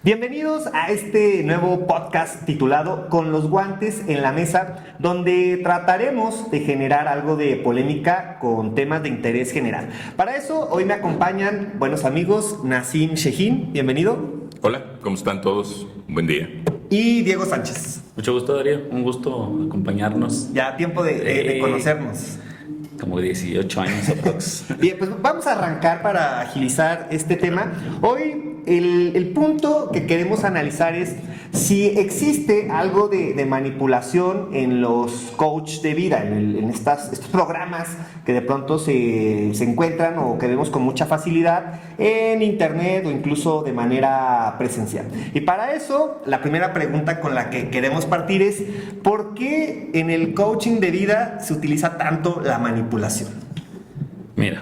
Bienvenidos a este nuevo podcast titulado Con los guantes en la mesa, donde trataremos de generar algo de polémica con temas de interés general. Para eso, hoy me acompañan buenos amigos Nassim Shehin, bienvenido. Hola, ¿cómo están todos? Buen día. Y Diego Sánchez. Mucho gusto, Darío. Un gusto acompañarnos. Ya tiempo de conocernos. Como 18 años aprox. Bien, pues vamos a arrancar para agilizar este tema. Hoy el punto que queremos analizar es si existe algo de manipulación en los coach de vida, en estos programas que de pronto se encuentran o que vemos con mucha facilidad en internet o incluso de manera presencial. Y para eso, la primera pregunta con la que queremos partir es ¿por qué en el coaching de vida se utiliza tanto la manipulación? Mira,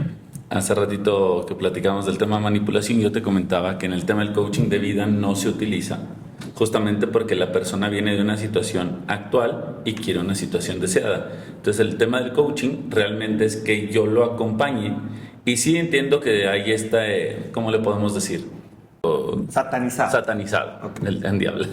hace ratito que platicábamos del tema manipulación, yo te comentaba que en el tema del coaching de vida no se utiliza justamente porque la persona viene de una situación actual y quiere una situación deseada. Entonces el tema del coaching realmente es que yo lo acompañe y sí entiendo que ahí está, ¿cómo le podemos decir? Satanizado. Satanizado, Okay. el diablo.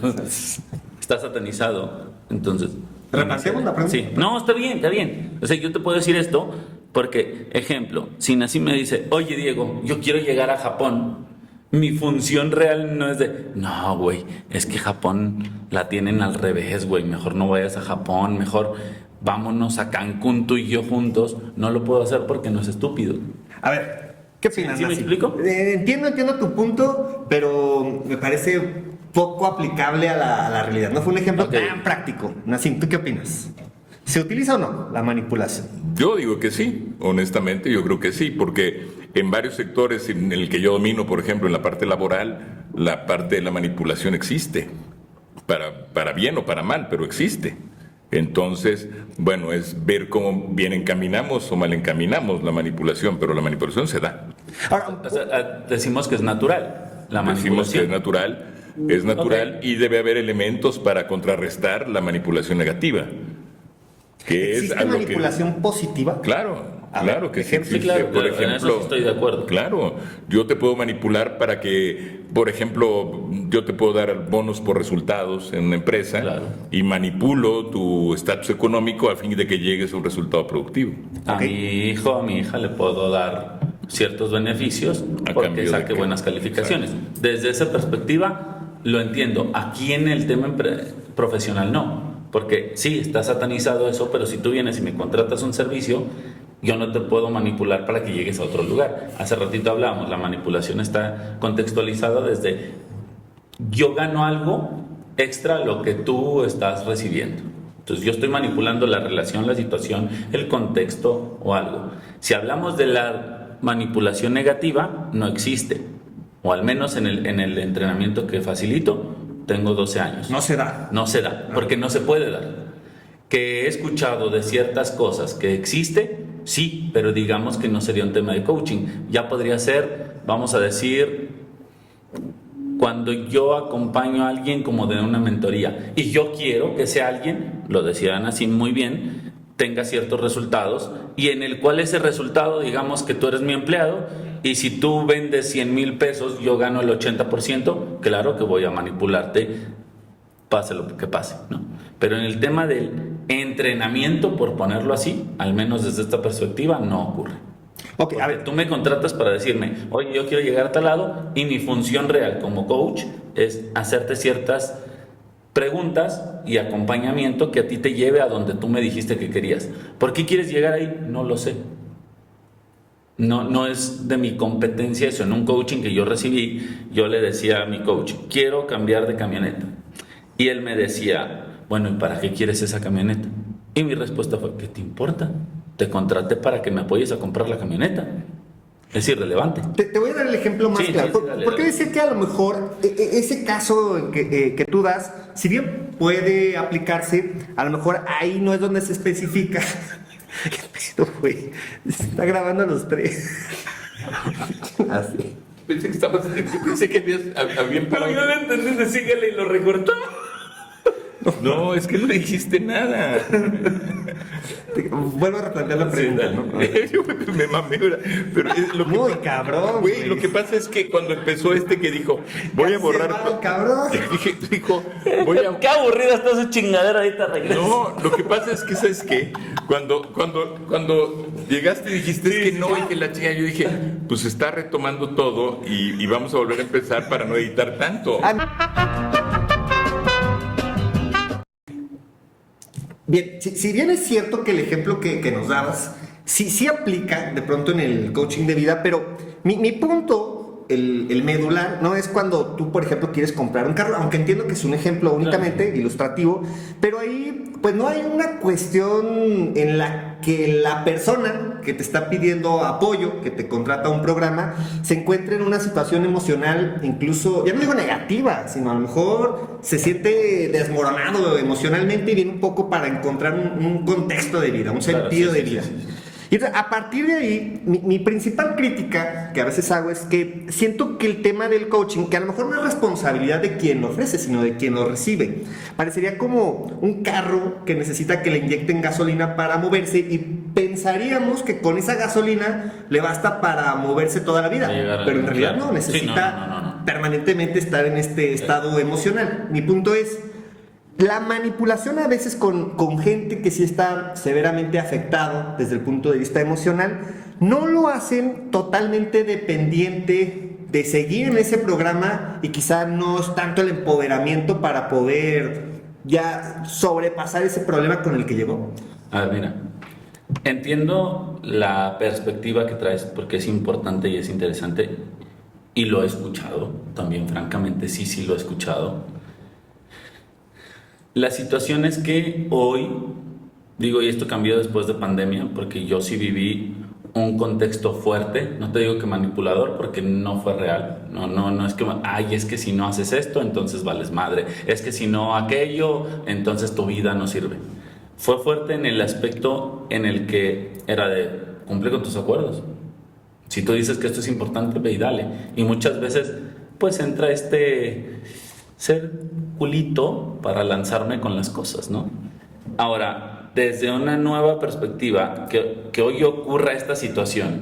Está satanizado, entonces... ¿Repasemos la pregunta? Sí, no, está bien, está bien. O sea, yo te puedo decir esto porque, ejemplo, si Nassim me dice, oye Diego, yo quiero llegar a Japón, mi función real no es de, no, güey, es que Japón la tienen al revés, güey, mejor no vayas a Japón, mejor vámonos a Cancún tú y yo juntos. No lo puedo hacer porque no es estúpido. A ver, ¿qué opinas? ¿Sí me explico? Entiendo tu punto, pero me parece poco aplicable a la realidad. No fue un ejemplo Okay. tan práctico. Nassim, ¿tú qué opinas? ¿Se utiliza o no la manipulación? Yo digo que sí, honestamente yo creo que sí, porque en varios sectores en el que yo domino, por ejemplo, en la parte laboral, la parte de la manipulación existe, para bien o para mal, pero existe. Entonces, bueno, es ver cómo bien encaminamos o mal encaminamos la manipulación, pero la manipulación se da. Ahora, O sea, decimos que es natural la Decimos que manipulación. es natural Ok. y debe haber elementos para contrarrestar la manipulación negativa. Que es ¿existe a lo que... manipulación positiva? Claro, A claro ver, que sí ejemplo. existe. Sí, claro, Por en eso ejemplo, sí estoy de acuerdo. Claro, yo te puedo manipular para que, por ejemplo, yo te puedo dar bonos por resultados en una empresa Claro. y manipulo tu estatus económico a fin de que llegues a un resultado productivo. A Ok. mi hijo, a mi hija le puedo dar ciertos beneficios A porque cambio de saque que- buenas calificaciones. Desde esa perspectiva lo entiendo. Aquí en el tema profesional no. Porque sí, está satanizado eso, pero si tú vienes y me contratas un servicio, yo no te puedo manipular para que llegues a otro lugar. Hace ratito hablábamos, la manipulación está contextualizada desde yo gano algo extra a lo que tú estás recibiendo. Entonces yo estoy manipulando la relación, la situación, el contexto o algo. Si hablamos de la manipulación negativa, no existe. O al menos en el entrenamiento que facilito, tengo 12 años. No se da. No se da, porque no se puede dar. Que he escuchado de ciertas cosas que existe, sí, pero digamos que no sería un tema de coaching. Ya podría ser, vamos a decir, cuando yo acompaño a alguien como de una mentoría y yo quiero que ese alguien, lo decían así muy bien, tenga ciertos resultados y en el cual ese resultado, digamos que tú eres mi empleado y si tú vendes 100,000 pesos, yo gano el 80%, claro que voy a manipularte, pase lo que pase, ¿no? Pero en el tema del entrenamiento, por ponerlo así, al menos desde esta perspectiva, no ocurre. Ok, a Porque ver, tú me contratas para decirme, oye, yo quiero llegar a tal lado y mi función real como coach es hacerte ciertas preguntas y acompañamiento que a ti te lleve a donde tú me dijiste que querías. ¿Por qué quieres llegar ahí? No lo sé. No es de mi competencia eso. En un coaching que yo recibí, yo le decía a mi coach, quiero cambiar de camioneta. Y él me decía, bueno, ¿y para qué quieres esa camioneta? Y mi respuesta fue, ¿qué te importa? Te contraté para que me apoyes a comprar la camioneta. Es irrelevante. te voy a dar el ejemplo más Sí, claro. sí, dale, Porque dale. decir que a lo mejor ese caso que tú das, si bien puede aplicarse, a lo mejor ahí no es donde se especifica. ¿Qué pedo, güey? Se está grabando a los tres. Así. Pensé que había Pero yo no entendí, síguele y lo recortó. No, es que no dijiste nada. Vuelvo a replantear la pregunta, Sí, ¿no? dale. Yo me mamé, pero es lo que Muy cabrón, güey, lo que pasa es que cuando empezó que dijo, voy a borrar todo, cabrón. dijo, voy a Qué aburrida está su chingadera, ahorita regresa. No, lo que pasa es que, ¿sabes qué? Cuando llegaste y dijiste es que no, y que la chica, yo dije, pues está retomando todo y vamos a volver a empezar para no editar tanto. Bien, si bien es cierto que el ejemplo que nos dabas sí aplica de pronto en el coaching de vida, pero mi punto, el medular, no es cuando tú, por ejemplo, quieres comprar un carro, aunque entiendo que es un ejemplo únicamente ilustrativo, pero ahí pues no hay una cuestión en la que la persona que te está pidiendo apoyo, que te contrata un programa, se encuentre en una situación emocional, incluso, ya no digo negativa, sino a lo mejor se siente desmoronado emocionalmente y viene un poco para encontrar un contexto de vida, un sentido de vida. Sí. Y entonces, a partir de ahí, mi principal crítica que a veces hago es que siento que el tema del coaching, que a lo mejor no es responsabilidad de quien lo ofrece, sino de quien lo recibe, parecería como un carro que necesita que le inyecten gasolina para moverse y pensaríamos que con esa gasolina le basta para moverse toda la vida, pero en realidad no, necesita permanentemente estar en este estado emocional. Mi punto es, la manipulación a veces con gente que sí está severamente afectado desde el punto de vista emocional, no lo hacen totalmente dependiente de seguir en ese programa y quizá no es tanto el empoderamiento para poder ya sobrepasar ese problema con el que llegó. A ver, mira, entiendo la perspectiva que traes porque es importante y es interesante y lo he escuchado también, francamente sí lo he escuchado. La situación es que hoy, digo, y esto cambió después de pandemia, porque yo sí viví un contexto fuerte, no te digo que manipulador, porque no fue real, no es que, ay, es que si no haces esto, entonces vales madre, es que si no aquello, entonces tu vida no sirve. Fue fuerte en el aspecto en el que era de, cumple con tus acuerdos. Si tú dices que esto es importante, ve y dale. Y muchas veces, pues entra ser culito para lanzarme con las cosas, ¿no? Ahora, desde una nueva perspectiva, que hoy ocurra esta situación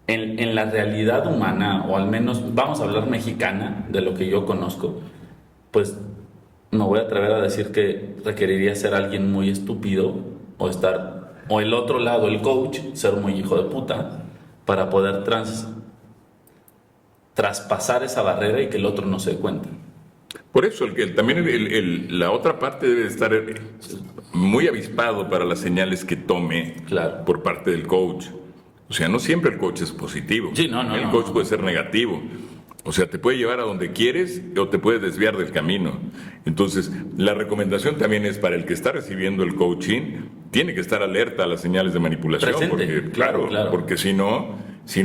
en la realidad humana, o al menos vamos a hablar mexicana, de lo que yo conozco, pues me voy a atrever a decir que requeriría ser alguien muy estúpido o el otro lado, el coach, ser muy hijo de puta, para poder traspasar esa barrera y que el otro no se dé cuenta. Por eso, también la otra parte debe de estar muy avispado para las señales que tome por parte del coach. O sea, no siempre el coach es positivo. Sí, el coach puede ser negativo. O sea, te puede llevar a donde quieres o te puede desviar del camino. Entonces, la recomendación también es para el que está recibiendo el coaching, tiene que estar alerta a las señales de manipulación. Presente. Porque, Claro. porque si no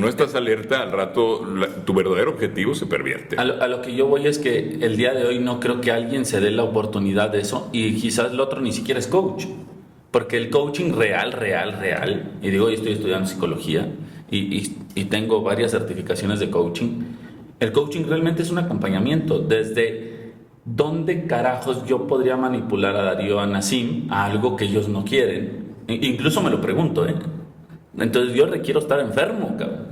estás alerta, al rato tu verdadero objetivo se pervierte. A lo que yo voy es que el día de hoy no creo que alguien se dé la oportunidad de eso y quizás el otro ni siquiera es coach. Porque el coaching real, y digo, yo estoy estudiando psicología y tengo varias certificaciones de coaching. El coaching realmente es un acompañamiento. Desde dónde carajos yo podría manipular a Darío, a Nassim, a algo que ellos no quieren. Incluso me lo pregunto, ¿eh? Entonces yo requiero estar enfermo, cabrón,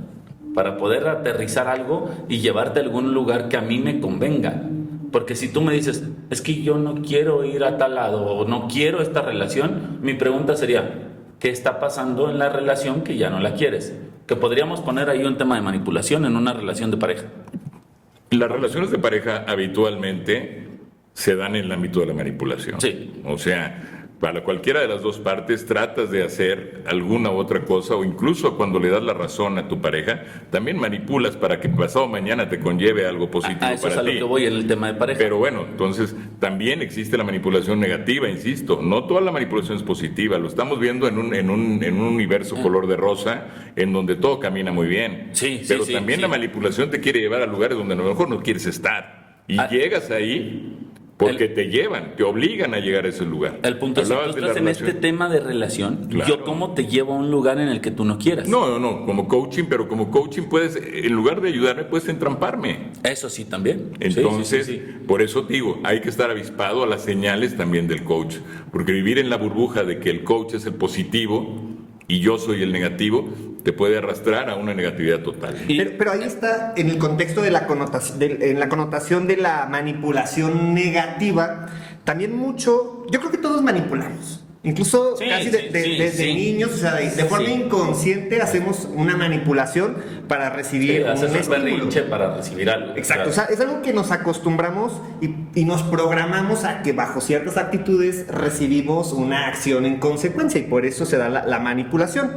para poder aterrizar algo y llevarte a algún lugar que a mí me convenga. Porque si tú me dices, es que yo no quiero ir a tal lado o no quiero esta relación, mi pregunta sería, ¿qué está pasando en la relación que ya no la quieres? Que podríamos poner ahí un tema de manipulación en una relación de pareja. Las relaciones de pareja habitualmente se dan en el ámbito de la manipulación. Sí. O sea, para cualquiera de las dos partes tratas de hacer alguna u otra cosa, o incluso cuando le das la razón a tu pareja, también manipulas para que pasado mañana te conlleve algo positivo Eso para es a ti. lo que voy en el tema de pareja. Pero bueno, entonces también existe la manipulación negativa, insisto. No toda la manipulación es positiva. Lo estamos viendo en un universo color de rosa, en donde todo camina muy bien. Sí, pero sí, también sí. la manipulación te quiere llevar a lugares donde a lo mejor no quieres estar. Y llegas ahí Porque te llevan, te obligan a llegar a ese lugar. El punto es que tú Hablabas de la estás en relación. este tema de relación. Claro. Yo cómo te llevo a un lugar en el que tú no quieras. No, como coaching, pero como coaching puedes, en lugar de ayudarme, puedes entramparme. Eso sí también. Entonces, Sí. por eso digo, hay que estar avispado a las señales también del coach. Porque vivir en la burbuja de que el coach es el positivo y yo soy el negativo, te puede arrastrar a una negatividad total. Pero ahí está en el contexto de la connotación, en la connotación de la manipulación negativa, también mucho, yo creo que todos manipulamos. Incluso Sí, casi sí, desde niños, o sea, de forma Sí. inconsciente hacemos una manipulación para recibir un haces un estímulo. berrinche para recibir algo. Exacto, Claro. o sea, es algo que nos acostumbramos y nos programamos a que bajo ciertas actitudes recibimos una acción en consecuencia y por eso se da la manipulación.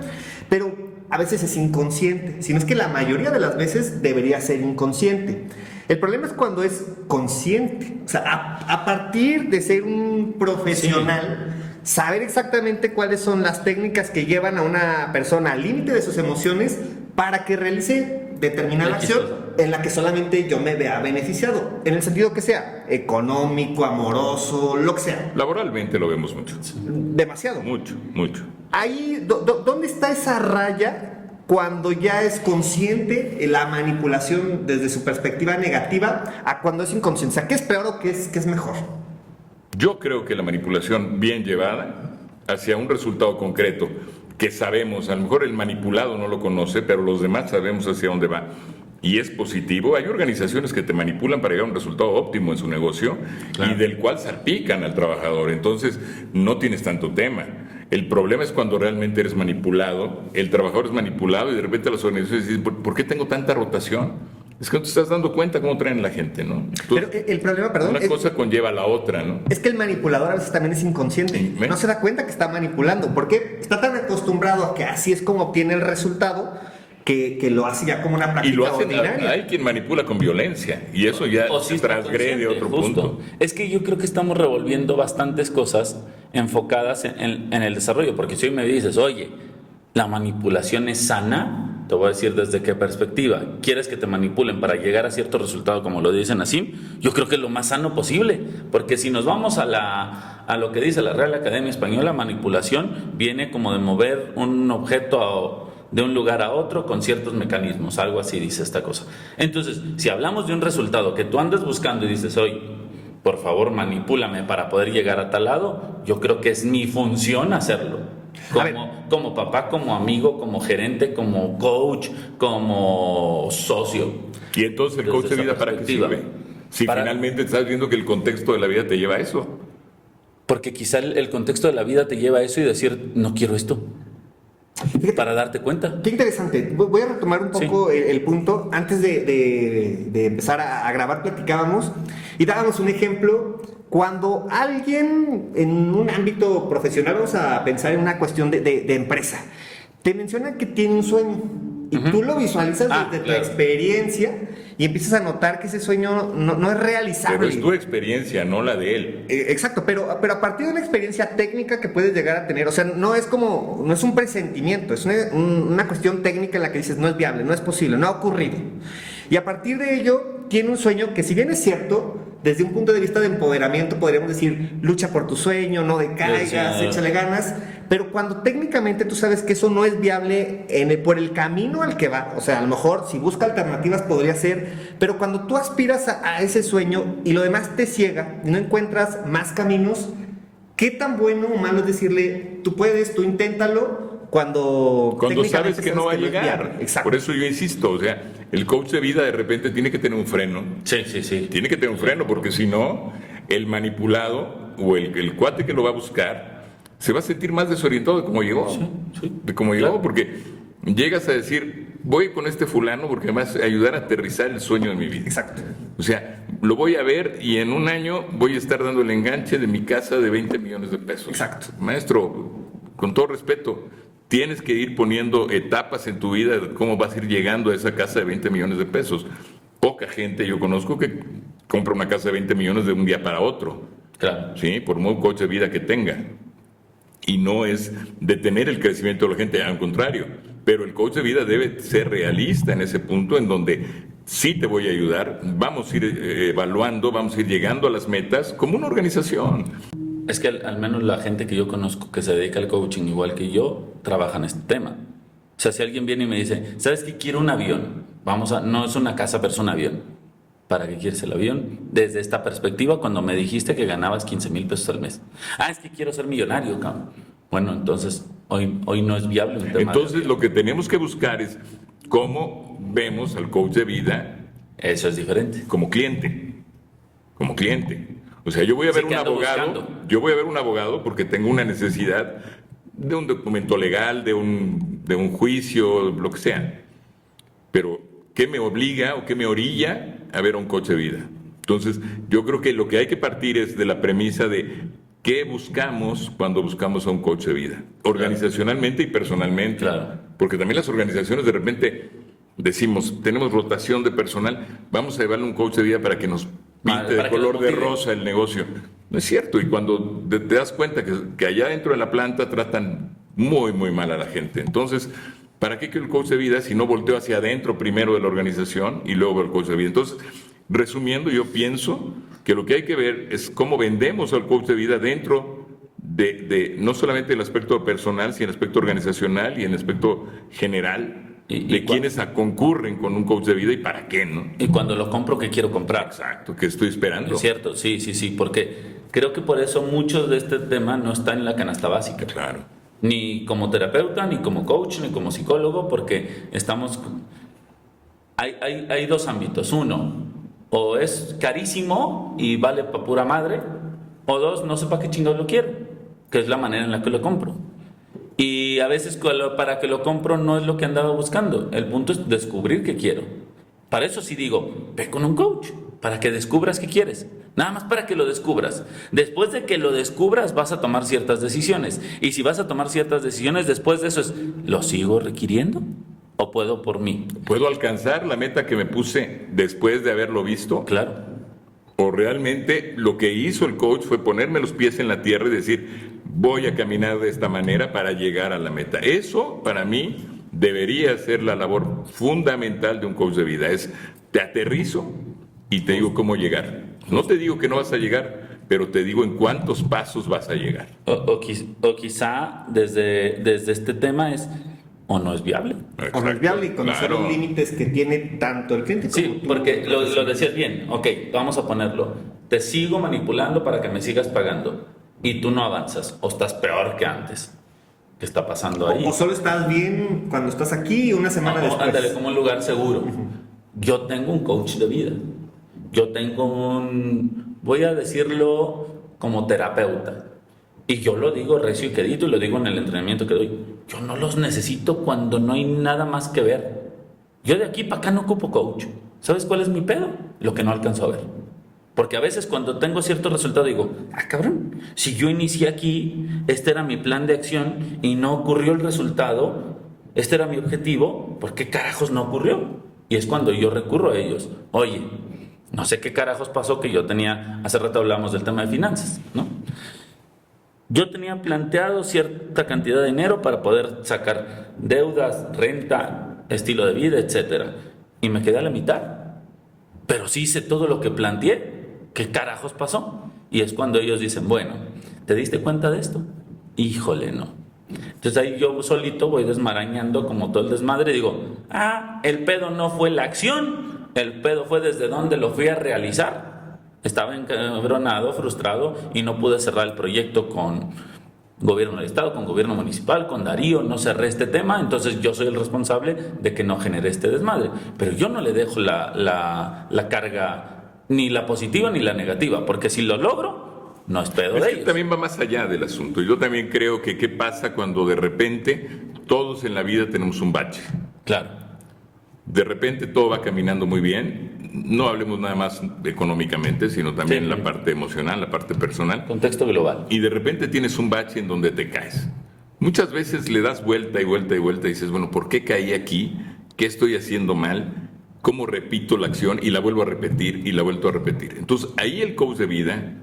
Pero a veces es inconsciente, sino es que la mayoría de las veces debería ser inconsciente. El problema es cuando es consciente, o sea, a partir de ser un profesional, saber exactamente cuáles son las técnicas que llevan a una persona al límite de sus emociones para que realice determinada acción en la que solamente yo me vea beneficiado, en el sentido que sea, económico, amoroso, lo que sea. Laboralmente lo vemos mucho. Demasiado. Mucho. Ahí, ¿dónde está esa raya cuando ya es consciente la manipulación desde su perspectiva negativa a cuando es inconsciente? O sea, ¿qué es peor o qué es mejor? Yo creo que la manipulación bien llevada hacia un resultado concreto que sabemos, a lo mejor el manipulado no lo conoce, pero los demás sabemos hacia dónde va y es positivo. Hay organizaciones que te manipulan para llegar a un resultado óptimo en su negocio y del cual salpican al trabajador. Entonces no tienes tanto tema. El problema es cuando realmente eres manipulado, el trabajador es manipulado y de repente las organizaciones dicen, ¿por qué tengo tanta rotación? Es que no te estás dando cuenta cómo traen la gente, ¿no? Entonces, Pero el problema, perdón, una cosa conlleva a la otra, ¿no? es que el manipulador a veces también es inconsciente. Sí, ¿ves? No se da cuenta que está manipulando. ¿Por qué? Está tan acostumbrado a que así es como obtiene el resultado que lo hace ya como una Y práctica lo hacen, ordinaria. hay quien manipula con violencia y eso ya O sí se está transgrede consciente, otro justo. punto. Es que yo creo que estamos revolviendo bastantes cosas enfocadas en el desarrollo, porque si hoy me dices, oye, la manipulación es sana, te voy a decir desde qué perspectiva. ¿Quieres que te manipulen para llegar a cierto resultado, como lo dicen así? Yo creo que es lo más sano posible, porque si nos vamos a lo que dice la Real Academia Española, manipulación viene como de mover un objeto de un lugar a otro con ciertos mecanismos, algo así dice esta cosa. Entonces, si hablamos de un resultado que tú andas buscando y dices, oye, por favor manipúlame para poder llegar a tal lado, yo creo que es mi función hacerlo. Como papá, como amigo, como gerente, como coach, como socio. Y entonces el coach Desde de vida, esa ¿para qué perspectiva. sirve? Si Para- finalmente estás viendo que el contexto de la vida te lleva a eso. Porque quizá el contexto de la vida te lleva a eso y decir, no quiero esto, para darte cuenta. Qué interesante. Voy a retomar un poco el punto. Antes de empezar a grabar, platicábamos y dábamos un ejemplo. Cuando alguien en un ámbito profesional, vamos a pensar en una cuestión de empresa, te menciona que tiene un sueño y tú lo visualizas desde tu claro. experiencia y empiezas a notar que ese sueño no es realizable. Pero es tu experiencia, no la de él. Exacto, pero a partir de una experiencia técnica que puedes llegar a tener, o sea, no es un presentimiento, es una cuestión técnica en la que dices no es viable, no es posible, no ha ocurrido. Y a partir de ello tiene un sueño que, si bien es cierto, desde un punto de vista de empoderamiento podríamos decir lucha por tu sueño, no decaigas, échale ganas, pero cuando técnicamente tú sabes que eso no es viable por el camino al que va, o sea, a lo mejor si busca alternativas podría ser, pero cuando tú aspiras a ese sueño y lo demás te ciega y no encuentras más caminos, ¿qué tan bueno o malo es decirle, tú puedes, tú inténtalo? Cuando sabes que no va a es llegar. viable? Exacto. Por eso yo insisto, o sea, el coach de vida de repente tiene que tener un freno. Sí. Tiene que tener un freno porque si no, el manipulado o el cuate que lo va a buscar se va a sentir más desorientado de cómo llegó. De cómo llegó, porque llegas a decir, voy con este fulano porque me va a ayudar a aterrizar el sueño de mi vida. Exacto. O sea, lo voy a ver y en un año voy a estar dando el enganche de mi casa de 20 millones de pesos. Exacto. Maestro, con todo respeto, tienes que ir poniendo etapas en tu vida de cómo vas a ir llegando a esa casa de 20 millones de pesos. Poca gente yo conozco que compra una casa de 20 millones de un día para otro. Claro. ¿Sí? Por muy coche de vida que tenga. Y no es detener el crecimiento de la gente, al contrario. Pero el coach de vida debe ser realista en ese punto en donde sí te voy a ayudar, vamos a ir evaluando, vamos a ir llegando a las metas como una organización. Es que al menos la gente que yo conozco que se dedica al coaching igual que yo, trabaja en este tema. O sea, si alguien viene y me dice, ¿sabes qué? Quiero un avión. No es una casa, pero es un avión. ¿Para qué quieres el avión? Desde esta perspectiva, cuando me dijiste que ganabas 15,000 pesos al mes. Es que quiero ser millonario, cabrón. Bueno, entonces, hoy no es viable un tema. Entonces, lo que tenemos que buscar es cómo vemos al coach de vida. Eso es diferente. Como cliente. Como cliente. O sea, yo voy a ver un abogado. Yo voy a ver un abogado porque tengo una necesidad de un documento legal, de un juicio, lo que sea. Pero, ¿qué me obliga o qué me orilla a ver a un coach de vida? Entonces, yo creo que lo que hay que partir es de la premisa de qué buscamos cuando buscamos a un coach de vida, organizacionalmente y personalmente. Claro. Porque también las organizaciones de repente decimos, tenemos rotación de personal, vamos a llevarle un coach de vida para que nos pinte de color de rosa el negocio. No es cierto, y cuando te das cuenta que allá dentro de la planta tratan muy, muy mal a la gente. Entonces, ¿para qué quiero el coach de vida si no volteo hacia adentro primero de la organización y luego el coach de vida? Entonces, resumiendo, yo pienso que lo que hay que ver es cómo vendemos al coach de vida dentro de no solamente el aspecto personal, sino el aspecto organizacional y el aspecto general de quienes concurren con un coach de vida y para qué, ¿no? Y cuando lo compro, ¿qué quiero comprar? Exacto, ¿qué estoy esperando? Es cierto, sí, porque creo que por eso muchos de este tema no están en la canasta básica. Claro. Ni como terapeuta, ni como coach, ni como psicólogo, porque estamos... Hay dos ámbitos. Uno, o es carísimo y vale para pura madre, o dos, no sé para qué chingados lo quiero, que es la manera en la que lo compro. Y a veces para que lo compro no es lo que andaba buscando. El punto es descubrir qué quiero. Para eso sí digo, ve con un coach, para que descubras qué quieres. Nada más para que lo descubras. Después de que lo descubras vas a tomar ciertas decisiones. Y si vas a tomar ciertas decisiones, después de eso es, ¿lo sigo requiriendo? ¿O puedo por mí? ¿Puedo alcanzar la meta que me puse después de haberlo visto? Claro. ¿O realmente lo que hizo el coach fue ponerme los pies en la tierra y decir, voy a caminar de esta manera para llegar a la meta? Eso, para mí, debería ser la labor fundamental de un coach de vida. Es, te aterrizo y te digo cómo llegar. No te digo que no vas a llegar, pero te digo en cuántos pasos vas a llegar. O quizá desde este tema es, o no es viable. O no es viable y conocer los límites que tiene tanto el cliente como Sí, porque lo decías bien. Ok, vamos a ponerlo. Te sigo manipulando para que me sigas pagando y tú no avanzas o estás peor que antes. ¿Qué está pasando ahí? O solo estás bien cuando estás aquí y una semana después. Ándale, como un lugar seguro. Yo tengo un coach de vida. Yo tengo voy a decirlo como terapeuta. Y yo lo digo recio y quedito y lo digo en el entrenamiento que doy. Yo no los necesito cuando no hay nada más que ver. Yo de aquí para acá no ocupo coach. ¿Sabes cuál es mi pedo? Lo que no alcanzo a ver. Porque a veces cuando tengo cierto resultado digo, cabrón, si yo inicié aquí, este era mi plan de acción y no ocurrió el resultado, este era mi objetivo, ¿por qué carajos no ocurrió? Y es cuando yo recurro a ellos. Oye, no sé qué carajos pasó que yo tenía, hace rato hablamos del tema de finanzas, ¿no? Yo tenía planteado cierta cantidad de dinero para poder sacar deudas, renta, estilo de vida, etc. Y me quedé a la mitad. Pero sí hice todo lo que planteé. ¿Qué carajos pasó? Y es cuando ellos dicen, bueno, ¿te diste cuenta de esto? Híjole, no. Entonces ahí yo solito voy desmarañando como todo el desmadre y digo, el pedo no fue la acción, el pedo fue desde donde lo fui a realizar. Estaba encabronado, frustrado y no pude cerrar el proyecto con gobierno del estado, con gobierno municipal, con Darío, no cerré este tema, entonces yo soy el responsable de que no genere este desmadre. Pero yo no le dejo la carga ni la positiva ni la negativa, porque si lo logro, no es pedo de ellos. También va más allá del asunto. Yo también creo que qué pasa cuando de repente todos en la vida tenemos un bache. Claro. De repente todo va caminando muy bien. No hablemos nada más económicamente, sino también la parte emocional, la parte personal. Contexto global. Y de repente tienes un bache en donde te caes. Muchas veces le das vuelta y vuelta y vuelta y dices, bueno, ¿por qué caí aquí? ¿Qué estoy haciendo mal? ¿Cómo repito la acción? Y la vuelvo a repetir y la vuelvo a repetir. Entonces ahí el coach de vida,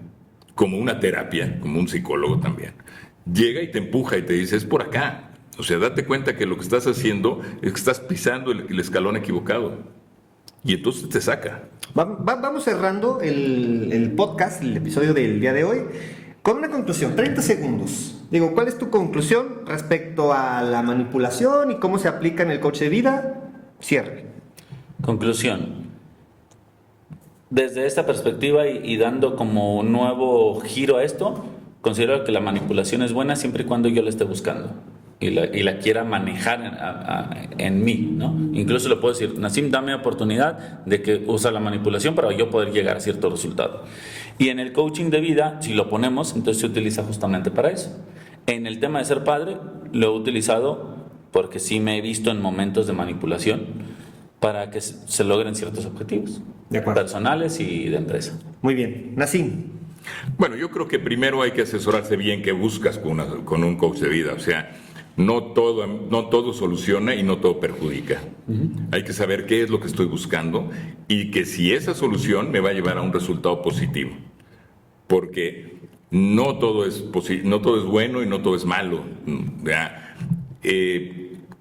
como una terapia, como un psicólogo también, llega y te empuja y te dice, es por acá. O sea, date cuenta que lo que estás haciendo es que estás pisando el escalón equivocado. Y entonces te saca. Vamos cerrando el podcast, el episodio del día de hoy, con una conclusión, 30 segundos. Digo, ¿cuál es tu conclusión respecto a la manipulación y cómo se aplica en el coach de vida? Cierre. Conclusión. Desde esta perspectiva y dando como un nuevo giro a esto, considero que la manipulación es buena siempre y cuando yo la esté buscando y la quiera manejar en mí, ¿no? Incluso le puedo decir, Nassim, dame oportunidad de que usa la manipulación para yo poder llegar a cierto resultado. Y en el coaching de vida, si lo ponemos, entonces se utiliza justamente para eso. En el tema de ser padre, lo he utilizado porque sí me he visto en momentos de manipulación para que se logren ciertos objetivos personales y de empresa. Muy bien. Nassim. Bueno, yo creo que primero hay que asesorarse bien qué buscas con un coach de vida. O sea, no todo soluciona y no todo perjudica. Hay que saber qué es lo que estoy buscando y que si esa solución me va a llevar a un resultado positivo. Porque no todo es bueno y no todo es malo.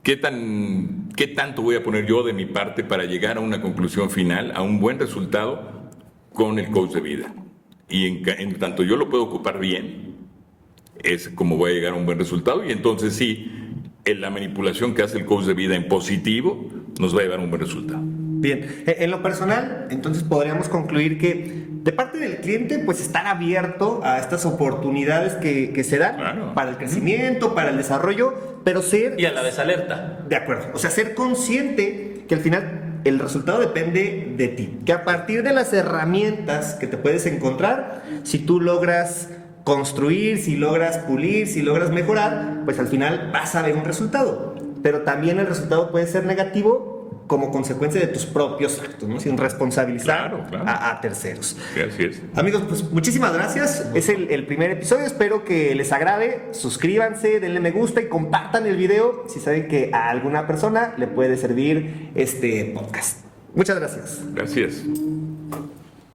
¿Qué tanto voy a poner yo de mi parte para llegar a una conclusión final, a un buen resultado con el coach de vida? Y en tanto yo lo puedo ocupar bien, es como voy a llegar a un buen resultado. Y entonces sí, en la manipulación que hace el coach de vida en positivo nos va a llevar a un buen resultado. Bien, en lo personal, entonces podríamos concluir que de parte del cliente, pues estar abierto a estas oportunidades que se dan, claro, para el crecimiento, para el desarrollo, pero ser... Y a la vez alerta. De acuerdo, o sea, ser consciente que al final el resultado depende de ti, que a partir de las herramientas que te puedes encontrar, si tú logras construir, si logras pulir, si logras mejorar, pues al final vas a ver un resultado, pero también el resultado puede ser negativo como consecuencia de tus propios actos, ¿no? Sin responsabilizar Claro. a terceros. Sí, así es. Amigos, pues muchísimas gracias. Es el primer episodio. Espero que les agrade. Suscríbanse, denle me gusta y compartan el video si saben que a alguna persona le puede servir este podcast. Muchas gracias. Gracias.